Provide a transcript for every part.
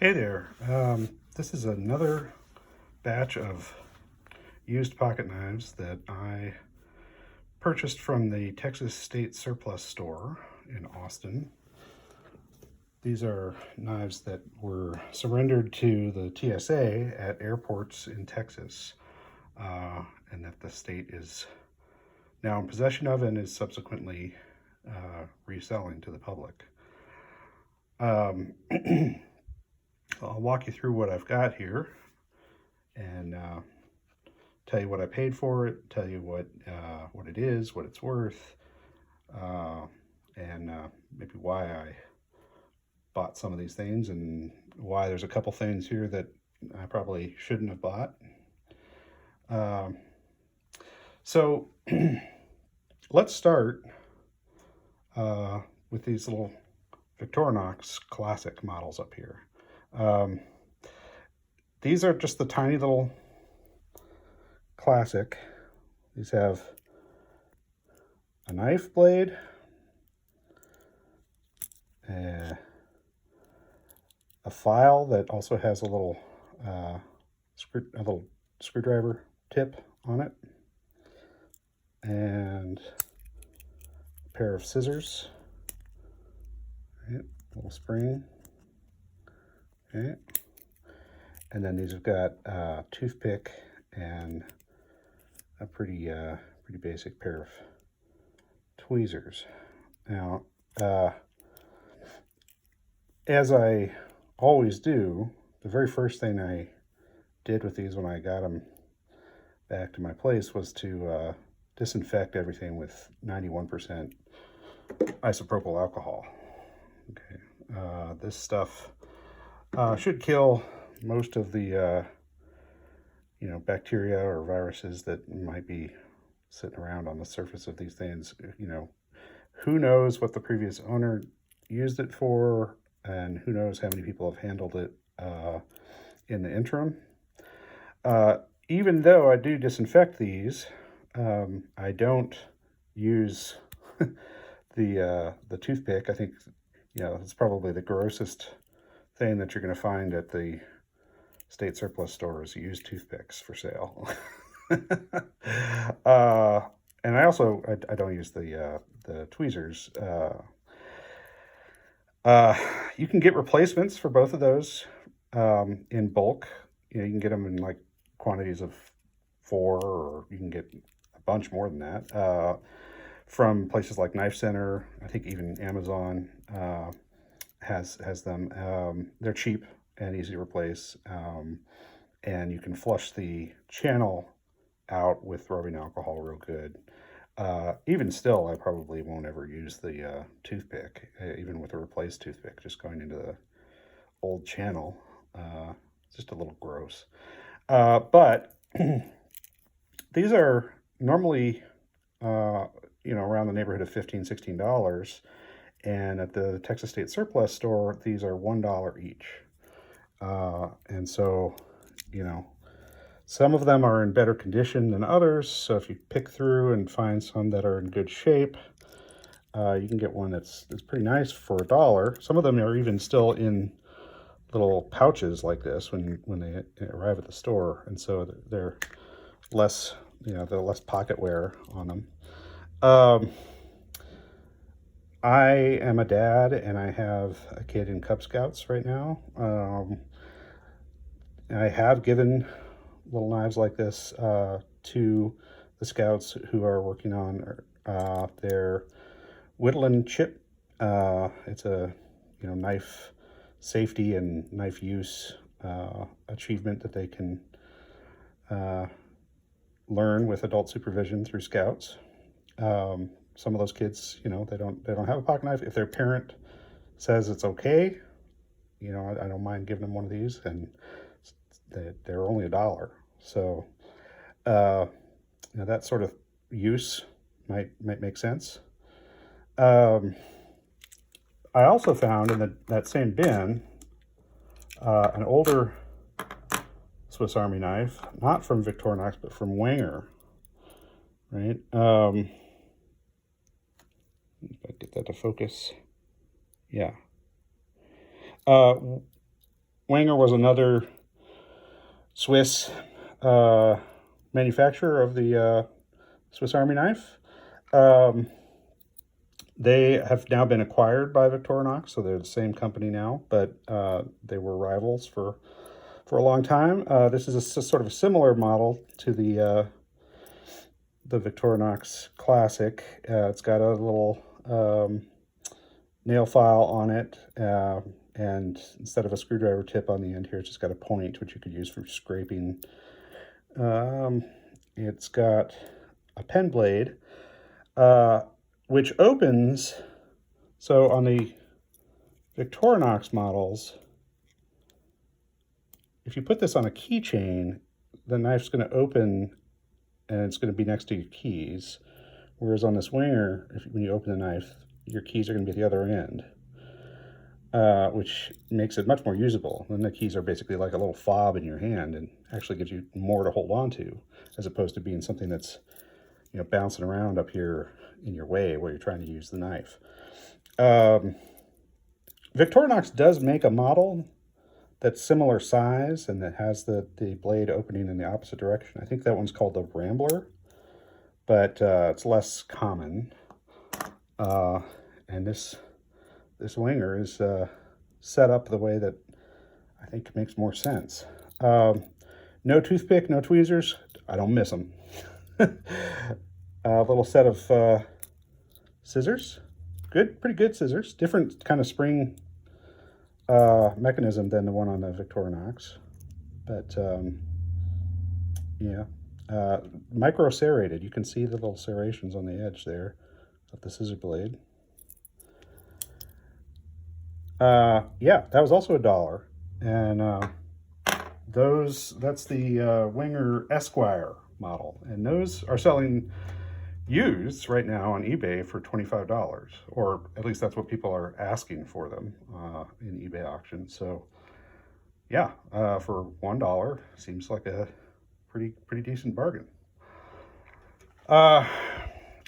Hey there. This is another batch of used pocket knives that I purchased from the Texas State Surplus Store in Austin. These are knives that were surrendered to the TSA at airports in Texas, and that the state is now in possession of and is subsequently reselling to the public. I'll walk you through what I've got here and tell you what I paid for it, tell you what it is, what it's worth, and maybe why I bought some of these things and why there's a couple things here that I probably shouldn't have bought. So let's start with these little Victorinox classic models up here. These are just the tiny little classic. These have a knife blade, a file that also has a little screwdriver tip on it, and a pair of scissors. Right, a little spring. Okay. And then these have got a toothpick and a pretty basic pair of tweezers. Now, as I always do, the very first thing I did with these when I got them back to my place was to disinfect everything with 91% isopropyl alcohol. Okay, this stuff should kill most of the bacteria or viruses that might be sitting around on the surface of these things. Who knows what the previous owner used it for, and who knows how many people have handled it in the interim. Even though I do disinfect these, I don't use the toothpick. I think it's probably the grossest thing that you're going to find at the state surplus stores, used toothpicks for sale. And I also I don't use the tweezers. You can get replacements for both of those in bulk. You can get them in like quantities of 4, or you can get a bunch more than that from places like Knife Center. I think even Amazon has them. They're cheap and easy to replace, and you can flush the channel out with rubbing alcohol real good. Even still, I probably won't ever use the toothpick, even with a replaced toothpick. Just going into the old channel, just a little gross. But these are normally around the neighborhood of $15, $16. And at the Texas State Surplus Store, these are $1 each. And so, some of them are in better condition than others. So if you pick through and find some that are in good shape, you can get one that's pretty nice for $1. Some of them are even still in little pouches like this when they arrive at the store. And so they're less, they're less pocket wear on them. I am a dad, and I have a kid in Cub Scouts right now. I have given little knives like this to the Scouts who are working on their Whittling chip. It's a knife safety and knife use achievement that they can learn with adult supervision through Scouts. Some of those kids, they don't have a pocket knife. If their parent says it's okay, I don't mind giving them one of these, and they're only $1. So, that sort of use might make sense. I also found in that same bin an older Swiss Army knife, not from Victorinox, but from Wenger. Right. If I get that to focus. Yeah. Wenger was another Swiss manufacturer of the Swiss Army knife. They have now been acquired by Victorinox, so they're the same company now, but they were rivals for a long time. This is a sort of a similar model to the Victorinox Classic. It's got a little nail file on it, and instead of a screwdriver tip on the end here, it's just got a point, which you could use for scraping. It's got a pen blade, which opens. So on the Victorinox models, if you put this on a keychain, the knife's going to open and it's going to be next to your keys. Whereas on this Wenger, when you open the knife, your keys are going to be at the other end, which makes it much more usable. And the keys are basically like a little fob in your hand and actually gives you more to hold on to, as opposed to being something that's, you know, bouncing around up here in your way while you're trying to use the knife. Victorinox does make a model that's similar size and that has the blade opening in the opposite direction. I think that one's called the Rambler, but it's less common. And this Wenger is set up the way that I think makes more sense. No toothpick, no tweezers. I don't miss them. A little set of scissors. Pretty good scissors. Different kind of spring mechanism than the one on the Victorinox, but yeah, micro serrated. You can see the little serrations on the edge there of the scissor blade. Yeah, that was also $1, and that's the Wenger Esquire model, and those are selling used right now on eBay for $25, or at least that's what people are asking for them in eBay auctions. So yeah, for $1 seems like a pretty decent bargain. One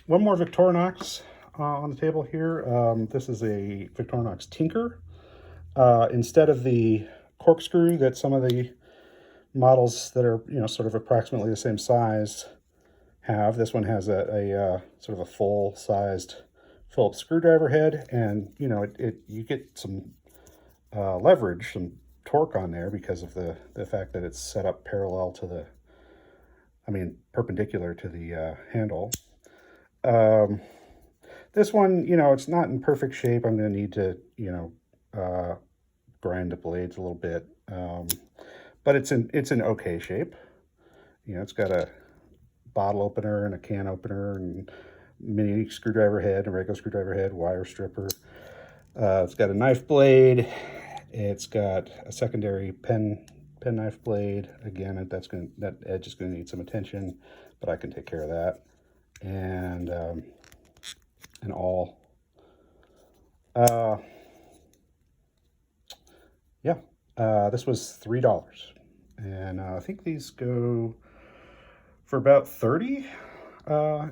more Victorinox on the table here. This is a Victorinox Tinker. Instead of the corkscrew that some of the models that are, you know, sort of approximately the same size have, this one has a sort of a full-sized Phillips screwdriver head, and you know you get some leverage, some torque on there because of the fact that it's set up parallel to the, perpendicular to the handle. This one, you know, it's not in perfect shape. I'm going to need to, you know, grind the blades a little bit, but it's in okay shape. You know, it's got a bottle opener and a can opener and mini screwdriver head, a regular screwdriver head, wire stripper. It's got a knife blade. It's got a secondary pen knife blade. Again, that edge is gonna need some attention, but I can take care of that. And an awl. Yeah, this was $3, and I think these go for about $30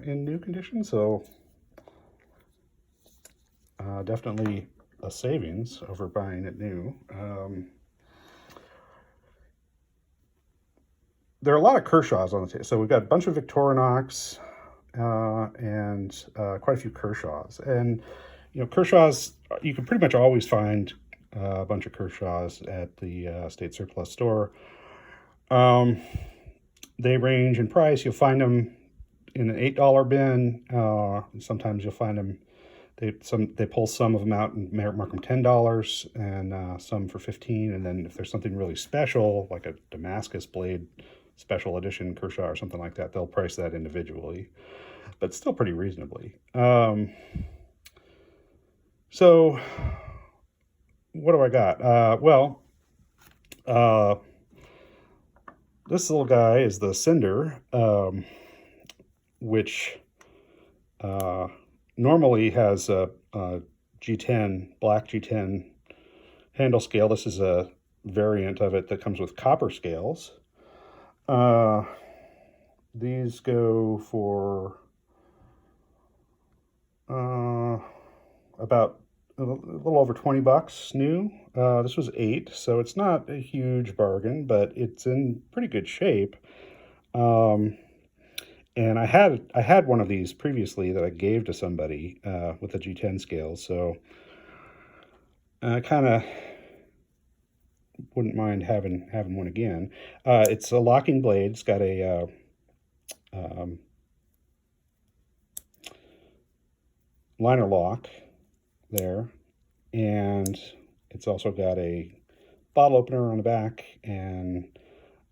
in new condition, so definitely a savings over buying it new. There are a lot of Kershaws on the table, so we've got a bunch of Victorinox and quite a few Kershaws. And you know, Kershaws, you can pretty much always find a bunch of Kershaws at the state surplus store. They range in price. You'll find them in an $8 bin. Sometimes you'll find them, they pull some of them out and mark them $10, and some for $15. And then if there's something really special, like a Damascus blade special edition Kershaw or something like that, they'll price that individually, but still pretty reasonably. So what do I got? This little guy is the Cinder, which normally has a G10, black G10 handle scale. This is a variant of it that comes with copper scales. These go for about a little over 20 bucks new. This was 8, so it's not a huge bargain, but it's in pretty good shape. And I had one of these previously that I gave to somebody with a G10 scale, so I kind of wouldn't mind having one again. It's a locking blade. It's got a liner lock there, and it's also got a bottle opener on the back, and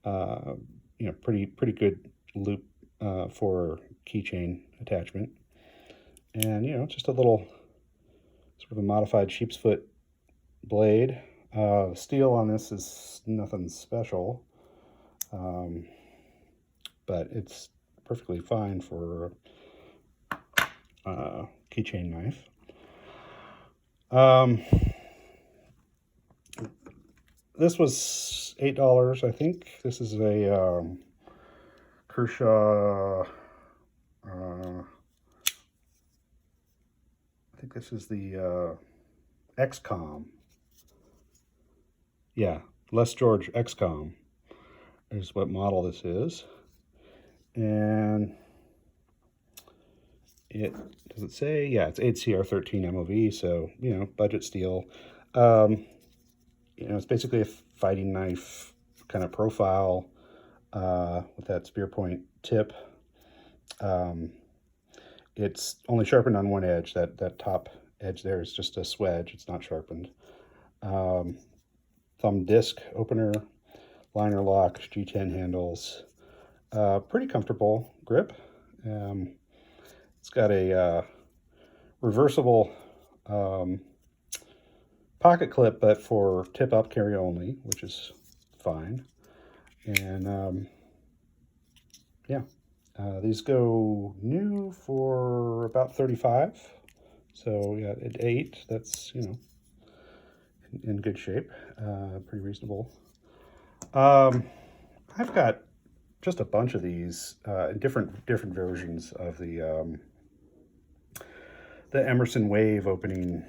you know, pretty good loop for keychain attachment, and you know, just a little sort of a modified sheep's foot blade. The steel on this is nothing special, but it's perfectly fine for a keychain knife. This was $8, I think. This is a Kershaw, I think this is the XCOM. Yeah, Les George XCOM is what model this is. And it, does it say? Yeah, it's 8CR13 MOV, so, you know, budget steel. You know, it's basically a fighting knife kind of profile with that spear point tip. It's only sharpened on one edge. That top edge there is just a swedge. It's not sharpened. Thumb disc opener, liner lock, G10 handles. Pretty comfortable grip. It's got a reversible pocket clip, but for tip up carry only, which is fine. And yeah, these go new for about $35. So yeah, at 8, that's, you know, in good shape, pretty reasonable. I've got just a bunch of these different versions of the Emerson Wave opening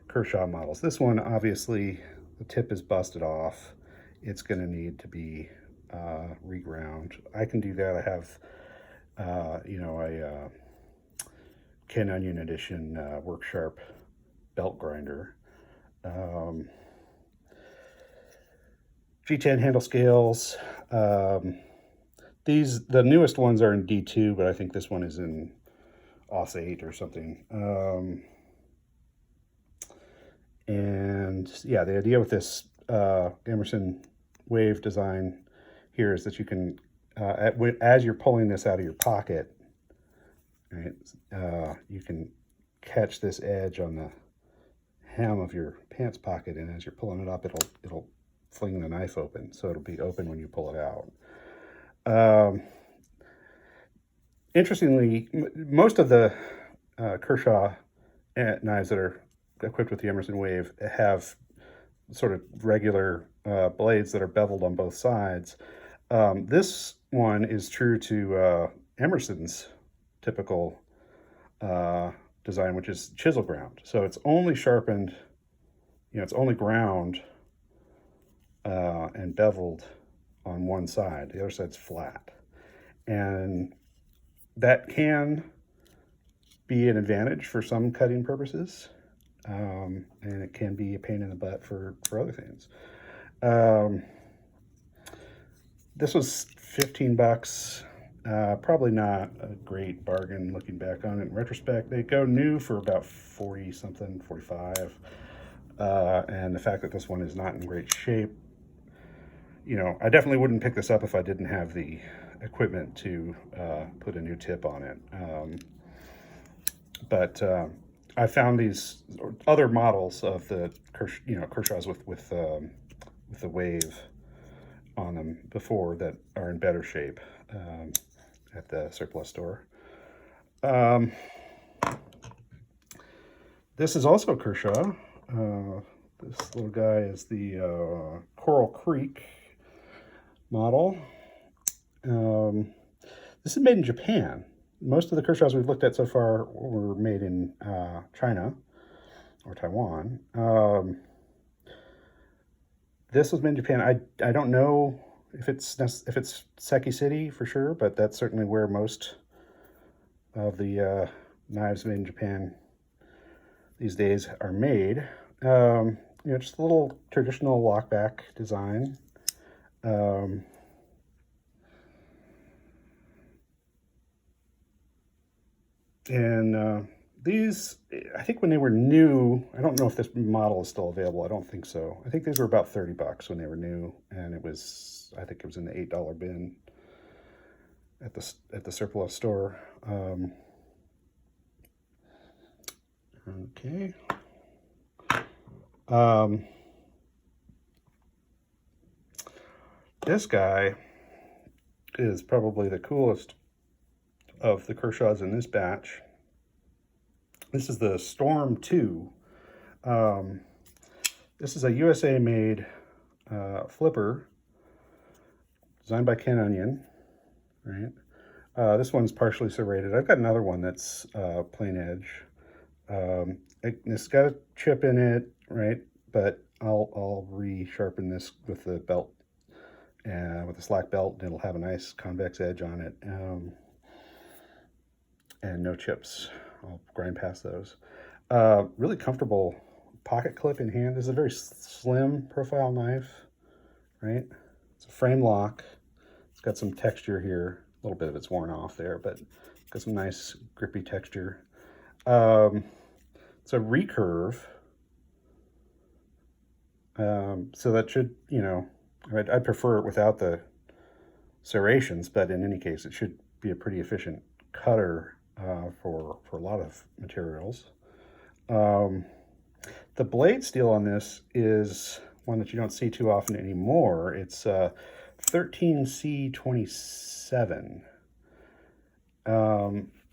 Kershaw models. This one, obviously, the tip is busted off. It's going to need to be reground. I can do that. I have, you know, a Ken Onion Edition Work Sharp belt grinder. G10 handle scales. The newest ones are in D2, but I think this one is in AUS8 or something. And yeah, the idea with this Emerson Wave design here is that you can, as you're pulling this out of your pocket, right, you can catch this edge on the hem of your pants pocket, and as you're pulling it up, it'll fling the knife open, so it'll be open when you pull it out. Interestingly, most of the Kershaw knives that are equipped with the Emerson Wave have sort of regular blades that are beveled on both sides. This one is true to Emerson's typical design, which is chisel ground. So it's only sharpened, you know, it's only ground and beveled on one side. The other side's flat. And that can be an advantage for some cutting purposes. And it can be a pain in the butt for other things. This was $15. Probably not a great bargain looking back on it in retrospect. They go new for about 40 something, 45. And the fact that this one is not in great shape, you know, I definitely wouldn't pick this up if I didn't have the equipment to put a new tip on it. But I found these other models of the Kershaw's with the Wave on them before that are in better shape at the surplus store. This is also Kershaw. This little guy is the Coral Creek model. This is made in Japan. Most of the Kershaws we've looked at so far were made in China. or Taiwan. This was made in Japan. I don't know if it's Seki City for sure, but that's certainly where most of the knives made in Japan these days are made. You know, just a little traditional lockback design. These, I think when they were new, I don't know if this model is still available. I don't think so. I think these were about 30 bucks when they were new, and it was, I think it was in the $8 bin at the surplus store. Okay. This guy is probably the coolest of the Kershaws in this batch. This is the Storm 2. This is a USA-made flipper designed by Ken Onion, right? This one's partially serrated. I've got another one that's plain edge. It's got a chip in it, right? But I'll resharpen this with the belt, with the slack belt, and it'll have a nice convex edge on it, and no chips. I'll grind past those. Really comfortable pocket clip in hand. This is a very slim profile knife, right? It's a frame lock. It's got some texture here. A little bit of it's worn off there, but it's got some nice grippy texture. It's a recurve. So that should, you know, I'd prefer it without the serrations, but in any case, it should be a pretty efficient cutter for a lot of materials. The blade steel on this is one that you don't see too often anymore. It's 13C27.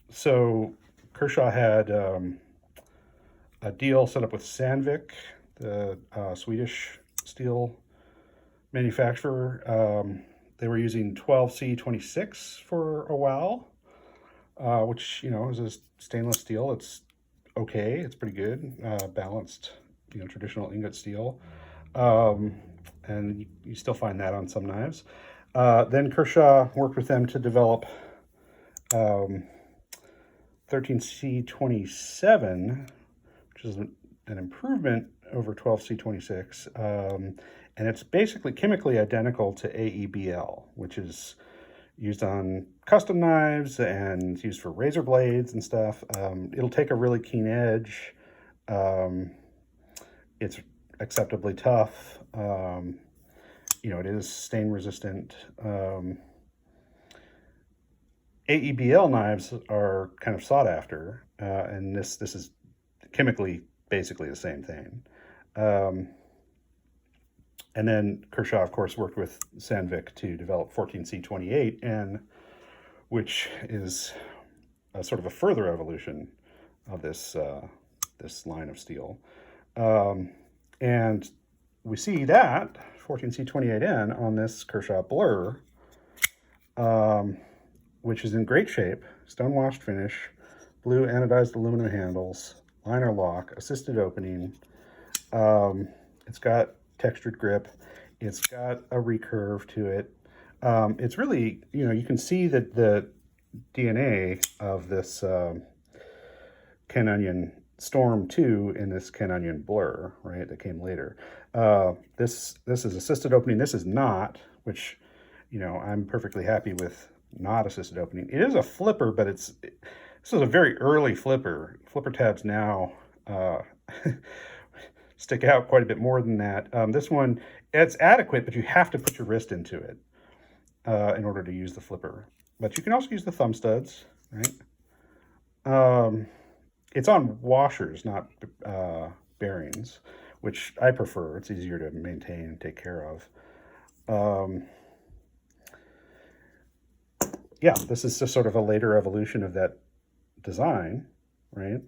So Kershaw had a deal set up with Sandvik, the Swedish steel manufacturer. They were using 12C26 for a while, which, you know, is a stainless steel. It's okay. It's pretty good, balanced, you know, traditional ingot steel. And you still find that on some knives. Then Kershaw worked with them to develop 13C27, which is an improvement over 12C26. And it's basically chemically identical to AEBL, which is used on custom knives and used for razor blades and stuff. It'll take a really keen edge. It's acceptably tough. You know, it is stain resistant. AEBL knives are kind of sought after, and this is chemically basically the same thing. And then Kershaw, of course, worked with Sandvik to develop 14C28N, which is a sort of a further evolution of this this line of steel. And we see that 14C28N on this Kershaw Blur, which is in great shape, stone-washed finish, blue anodized aluminum handles, liner lock, assisted opening. It's got textured grip. It's got a recurve to it. It's really, you know, you can see that the DNA of this Ken Onion Storm 2 in this Ken Onion Blur, right, that came later. This is assisted opening. This is not, which, you know, I'm perfectly happy with not assisted opening. It is a flipper, but this is a very early flipper. Flipper tabs now stick out quite a bit more than that. This one, it's adequate, but you have to put your wrist into it in order to use the flipper. But you can also use the thumb studs, right? It's on washers, not bearings, which I prefer. It's easier to maintain and take care of. Yeah, this is just sort of a later evolution of that design, right?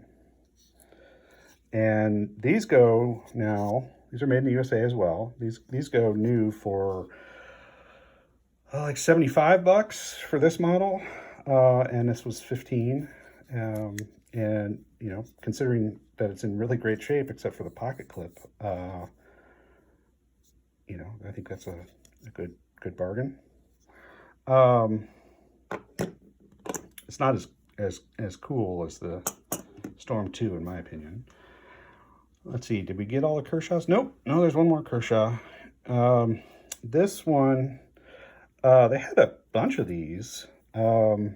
And these go now, these are made in the USA as well. These go new for like 75 bucks for this model. And this was 15. And, you know, considering that it's in really great shape, except for the pocket clip, you know, I think that's a good bargain. It's not as cool as the Storm 2, in my opinion. Let's see, did we get all the Kershaws? Nope, no, there's one more Kershaw. This one, they had a bunch of these, and,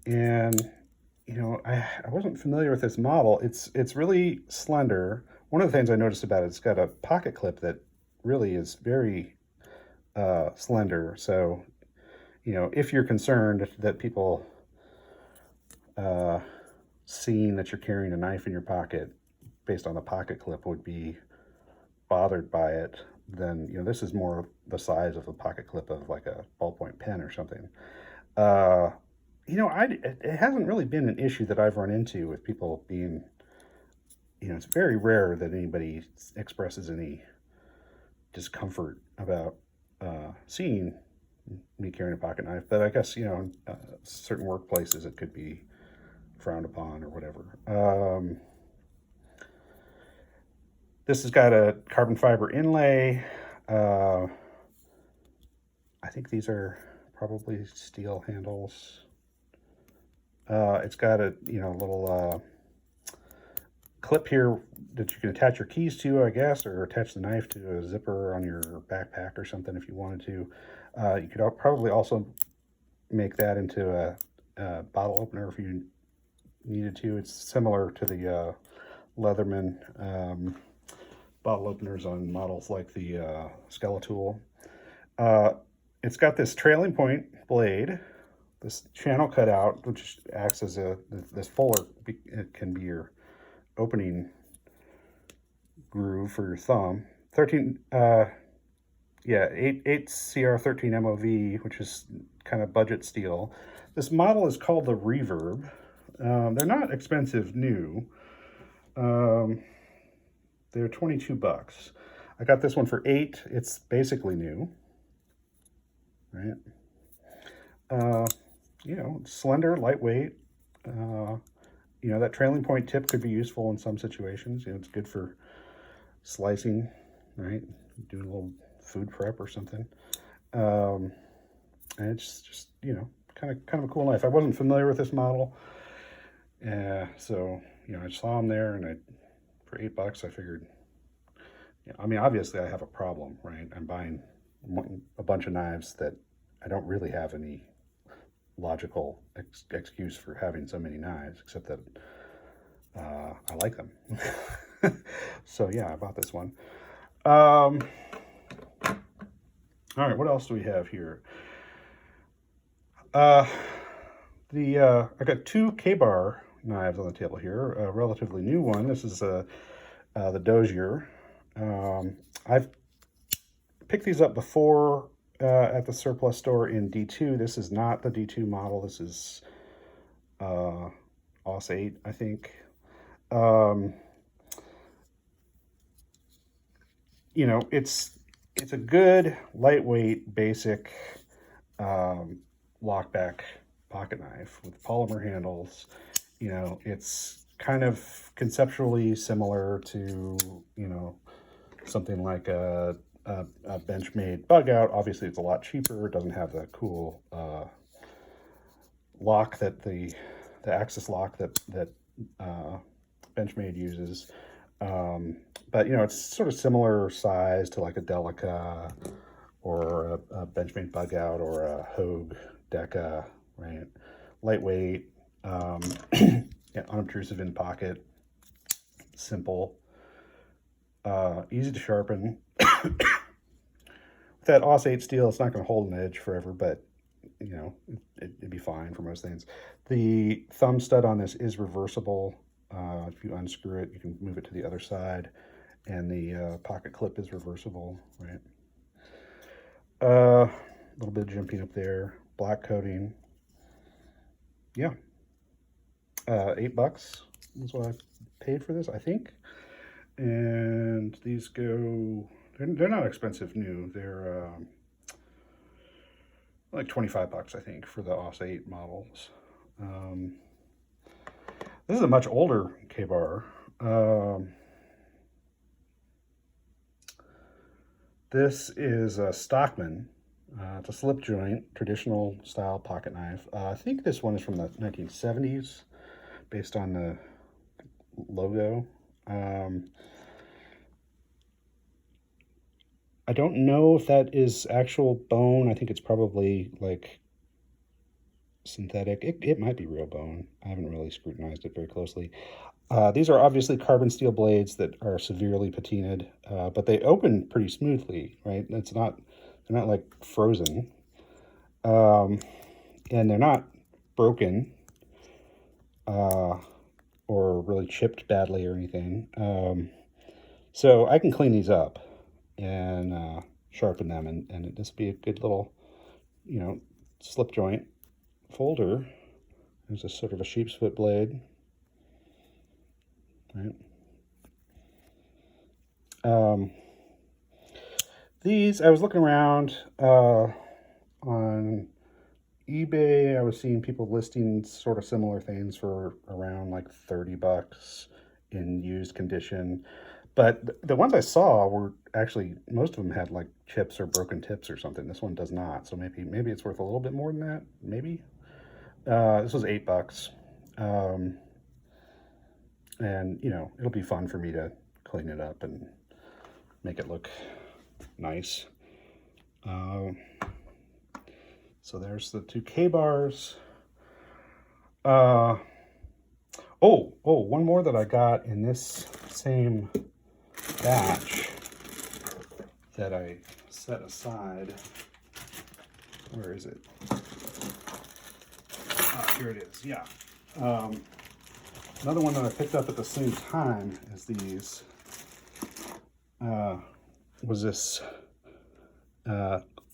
you know, I wasn't familiar with this model. It's really slender. One of the things I noticed about it, it's got a pocket clip that really is very slender. So, you know, if you're concerned that people seeing that you're carrying a knife in your pocket based on the pocket clip would be bothered by it, then, you know, this is more the size of a pocket clip of like a ballpoint pen or something. You know, it hasn't really been an issue that I've run into with people being, you know, it's very rare that anybody expresses any discomfort about seeing me carrying a pocket knife. But I guess, you know, certain workplaces it could be frowned upon or whatever. This has got a carbon fiber inlay. I think these are probably steel handles. It's got a, you know, little clip here that you can attach your keys to, I guess, or attach the knife to a zipper on your backpack or something if you wanted to. You could probably also make that into a bottle opener if you needed to. It's similar to the Leatherman bottle openers on models like the Skeletal. It's got this trailing point blade, this channel cutout, which acts as this fuller. It can be your opening groove for your thumb. 8 CR13 MOV, which is kind of budget steel. This model is called the Reverb. They're not expensive new. They're $22. I got this one for $8. It's basically new, right? You know, slender, lightweight. You know, that trailing point tip could be useful in some situations. You know, it's good for slicing, right? Doing a little food prep or something. And it's just, you know, kind of a cool knife. I wasn't familiar with this model. So, you know, I saw them there, and for $8, I figured, you know, I mean, obviously I have a problem, right? I'm buying a bunch of knives that I don't really have any logical excuse for having so many knives, except that I like them. So yeah, I bought this one. All right, what else do we have here? I got two K-bar knives on the table here, a relatively new one. This is the Dozier. I've picked these up before at the surplus store in D2. This is not the D2 model. This is Aus8, I think. You know, it's a good, lightweight, basic lockback pocket knife with polymer handles. You know, it's kind of conceptually similar to, you know, something like a Benchmade bug out. Obviously, it's a lot cheaper. It doesn't have the cool lock that the axis lock that Benchmade uses. But, you know, it's sort of similar size to like a Delica or a Benchmade bug out or a Hogue Deca, right? Lightweight, yeah, unobtrusive in pocket, simple, easy to sharpen. With that Aus8 steel, it's not going to hold an edge forever, but, you know, it'd be fine for most things. The thumb stud on this is reversible. If you unscrew it, you can move it to the other side, and the pocket clip is reversible, right? A little bit of jimping up there, black coating. Yeah, $8 is what I paid for this, I think. And these go, they're not expensive new. They're like $25, I think, for the Aus8 models. This is a much older K-bar. This is a Stockman. It's a slip joint, traditional style pocket knife. I think this one is from the 1970s, based on the logo. I don't know if that is actual bone. I think it's probably like synthetic. It might be real bone. I haven't really scrutinized it very closely. These are obviously carbon steel blades that are severely patinaed, but they open pretty smoothly, right? They're not like frozen, and they're not broken or really chipped badly or anything. So I can clean these up and sharpen them, and this would be a good little, slip joint folder. There's a sort of a sheep's foot blade, right? These, I was looking around on eBay. I was seeing people listing sort of similar things for around like 30 bucks in used condition. But the ones I saw were actually, most of them had like chips or broken tips or something. This one does not. So maybe it's worth a little bit more than that. Maybe. This was 8 bucks. And, it'll be fun for me to clean it up and make it look nice. So there's the 2 K-bars. One more that I got in this same batch that I set aside. Where is it? Here it is, yeah. Another one that I picked up at the same time as these was this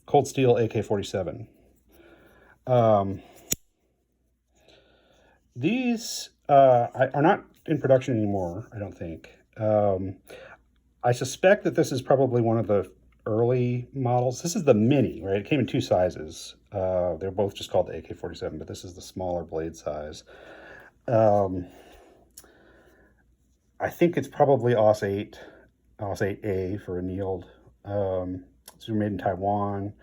Cold Steel AK-47. These are not in production anymore, I don't think. I suspect that this is probably one of the early models. This is the mini, right? It came in 2 sizes. They're both just called the AK-47, but this is the smaller blade size. I think it's probably AUS8, AUS8A for annealed. These were made in Taiwan.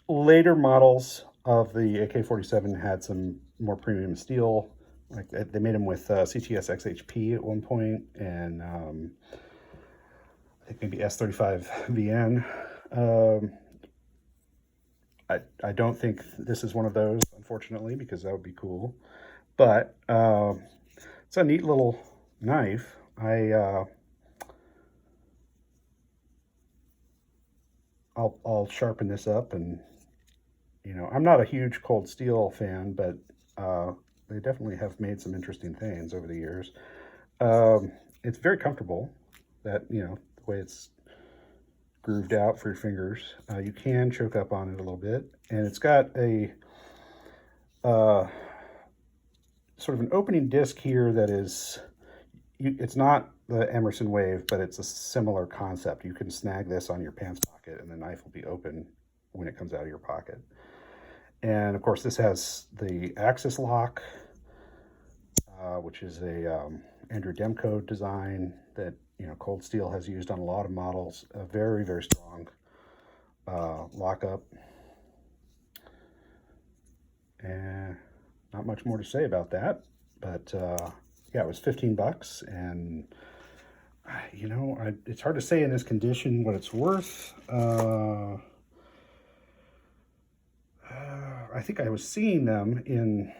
Later models of the AK-47 had some more premium steel. Like they made them with CTS XHP at one point, and I think maybe S35VN. I don't think this is one of those, unfortunately, because that would be cool. But it's a neat little knife. I'll sharpen this up, and I'm not a huge cold steel fan, but they definitely have made some interesting things over the years. It's very comfortable, that the way it's grooved out for your fingers. You can choke up on it a little bit, and it's got a sort of an opening disc here that is, it's not the Emerson Wave, but it's a similar concept. You can snag this on your pants pocket, and the knife will be open when it comes out of your pocket. And of course, this has the axis lock, which is a Andrew Demko design that Cold Steel has used on a lot of models. A very, very strong lockup. And not much more to say about that, but yeah, it was 15 bucks, and it's hard to say in this condition what it's worth. I think I was seeing them in,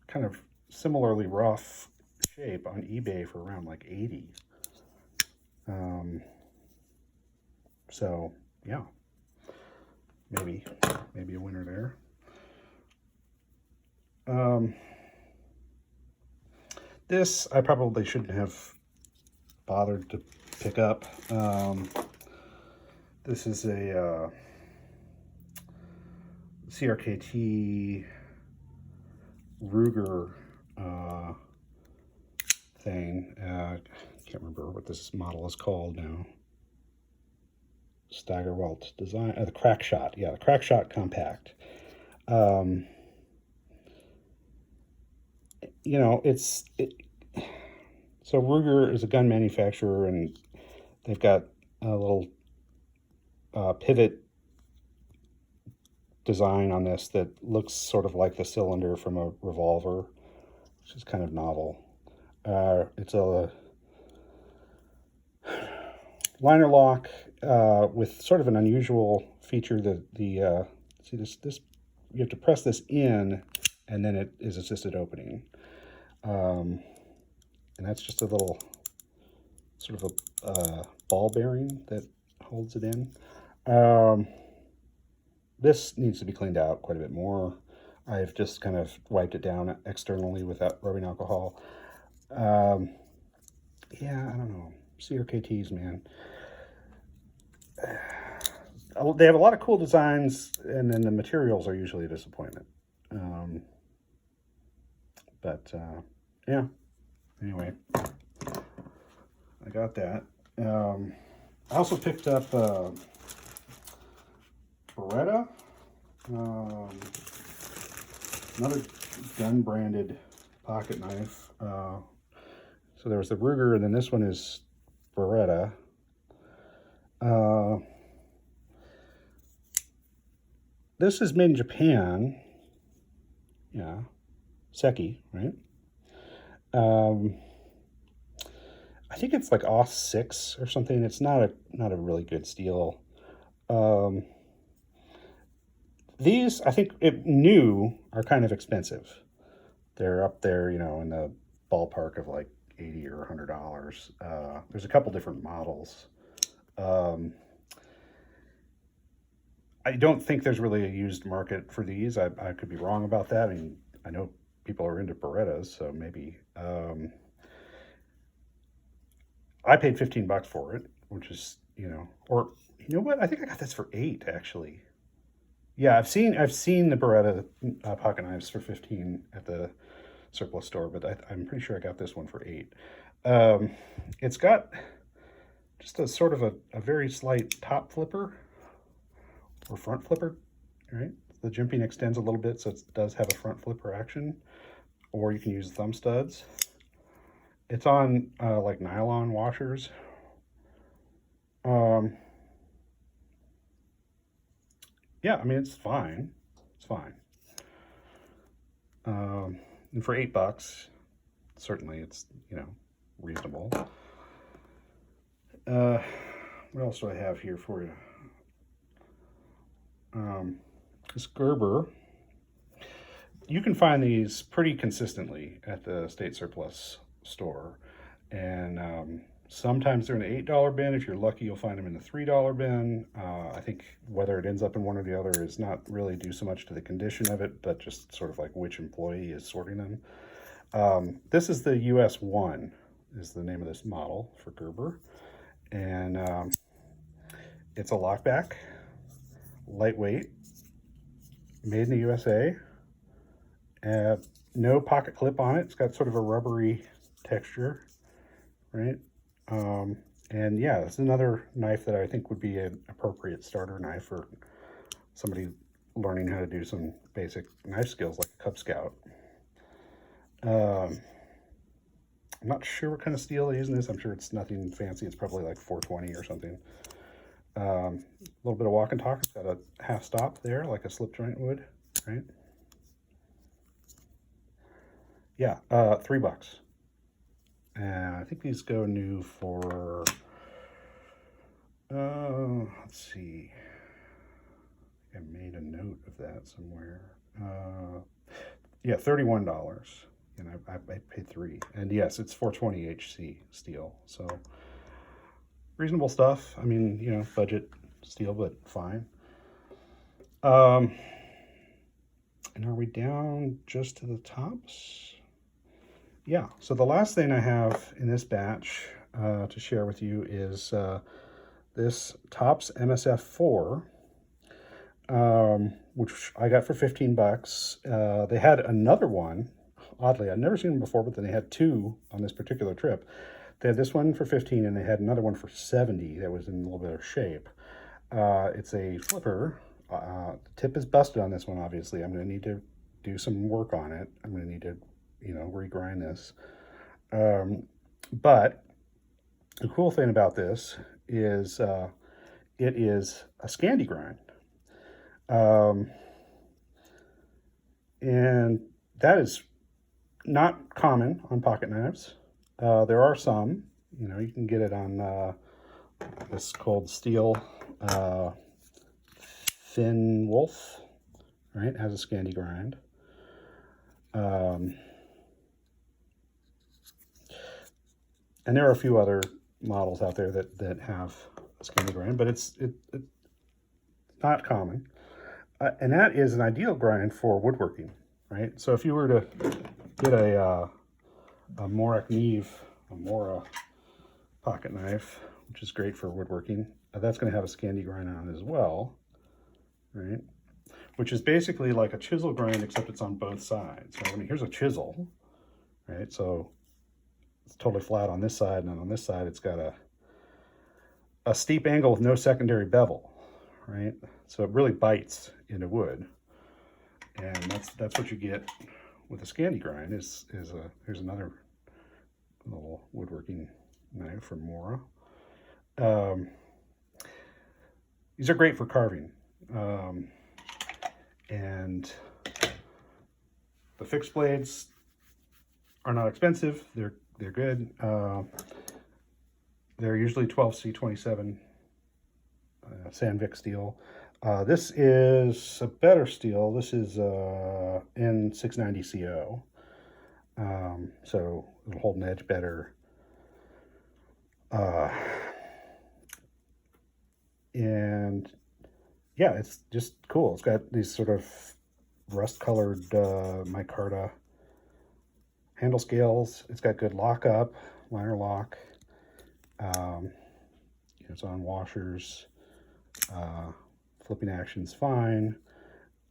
kind of similarly rough shape on eBay for around like 80. So yeah, maybe a winner there. This I probably shouldn't have bothered to pick up. This is a CRKT Ruger thing. I can't remember what this model is called now. Steigerwalt design, the crack shot. Yeah, the crack shot compact. you know, so Ruger is a gun manufacturer, and they've got a little pivot design on this that looks sort of like the cylinder from a revolver, which is kind of novel. It's a liner lock with sort of an unusual feature that see this you have to press this in, and then it is assisted opening. And that's just a little sort of a ball bearing that holds it in. This needs to be cleaned out quite a bit more. I've just kind of wiped it down externally without rubbing alcohol. Yeah, I don't know. CRKTs, man. They have a lot of cool designs, and then the materials are usually a disappointment. Yeah. Anyway, I got that. I also picked up Beretta, another gun-branded pocket knife. So there was the Ruger, and then this one is Beretta. This is made in Japan. Yeah, Seki, right? I think it's like AUS6 or something. It's not a really good steel. These, I think, new are kind of expensive. They're up there, you know, in the ballpark of like $80 or $100. There's a couple different models. I don't think there's really a used market for these. I could be wrong about that. I mean, I know people are into Berettas, so maybe. I paid $15 for it, which is, you know, or you know what? I think I got this for $8 actually. Yeah, I've seen the Beretta pocket knives for $15 at the surplus store, but I'm pretty sure I got this one for $8. It's got just a sort of a very slight top flipper or front flipper, right? The jimping extends a little bit, so it does have a front flipper action, or you can use thumb studs. It's on like nylon washers. Yeah, I mean, it's fine. It's fine. And for $8, certainly it's, you know, reasonable. What else do I have here for you? This Gerber. You can find these pretty consistently at the state surplus store, and sometimes they're in the $8 bin. If you're lucky, you'll find them in the $3 bin. I think whether it ends up in one or the other is not really due so much to the condition of it, but just sort of like which employee is sorting them. This is the US1 is the name of this model for Gerber, and it's a lockback, lightweight, made in the USA. No pocket clip on it. It's got sort of a rubbery texture, right? And yeah, this is another knife that I think would be an appropriate starter knife for somebody learning how to do some basic knife skills like a Cub Scout. I'm not sure what kind of steel they use in this. I'm sure it's nothing fancy. It's probably like 420 or something. A little bit of walk and talk. It's got a half stop there, like a slip joint would, right? Yeah, $3. And I think these go new for, let's see. I made a note of that somewhere. Yeah, $31. And I paid $3. And yes, it's 420 HC steel. So reasonable stuff. I mean, you know, budget steel, but fine. And are we down just to the tops? Yeah, so the last thing I have in this batch to share with you is this Topz SF4, which I got for $15. They had another one. Oddly, I'd never seen them before, but then they had two on this particular trip. They had this one for $15, and they had another one for $70 that was in a little bit of shape. It's a flipper. The tip is busted on this one, obviously. I'm going to need to do some work on it. I'm going to need to, you know, regrind this. But the cool thing about this is it is a Scandi-ground. And that is not common on pocket knives. There are some, you know, you can get it on this cold steel Thin Wolf, right? It has a Scandi-ground. And there are a few other models out there that have a Scandi-ground, but it's not common. And that is an ideal grind for woodworking, right? So if you were to get a Morak Neve, a Mora pocket knife, which is great for woodworking, that's going to have a Scandi-ground on it as well, right? Which is basically like a chisel grind, except it's on both sides. Right? I mean, here's a chisel, right? So it's totally flat on this side, and then on this side it's got a steep angle with no secondary bevel, right? So it really bites into wood, and that's what you get with a Scandi-ground. Here's another little woodworking knife from Mora. These are great for carving, and the fixed blades are not expensive. They're good. They're usually 12C27 Sandvik steel. This is a better steel. This is N690CO. So it'll hold an edge better. And yeah, it's just cool. It's got these sort of rust-colored micarta handle scales. It's got good lockup, liner lock. It's on washers. Flipping action's fine.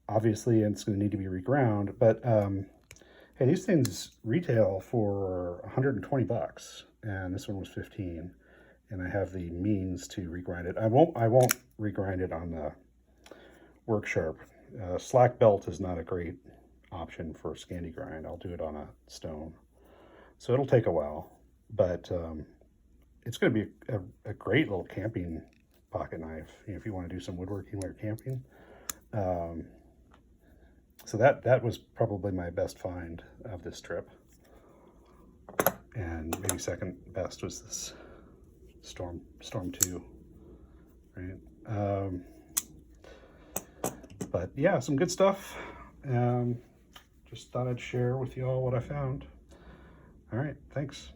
Obviously, it's going to need to be reground, but hey, these things retail for 120 bucks, and this one was 15, and I have the means to regrind it. I won't regrind it on the work sharp. Slack belt is not a great option for Scandi-ground. I'll do it on a stone, so it'll take a while, but it's going to be a great little camping pocket knife, you know, if you want to do some woodworking while you're camping. So that was probably my best find of this trip, and maybe second best was this Storm 2, right? But yeah, some good stuff. Just thought I'd share with you all what I found. All right, thanks.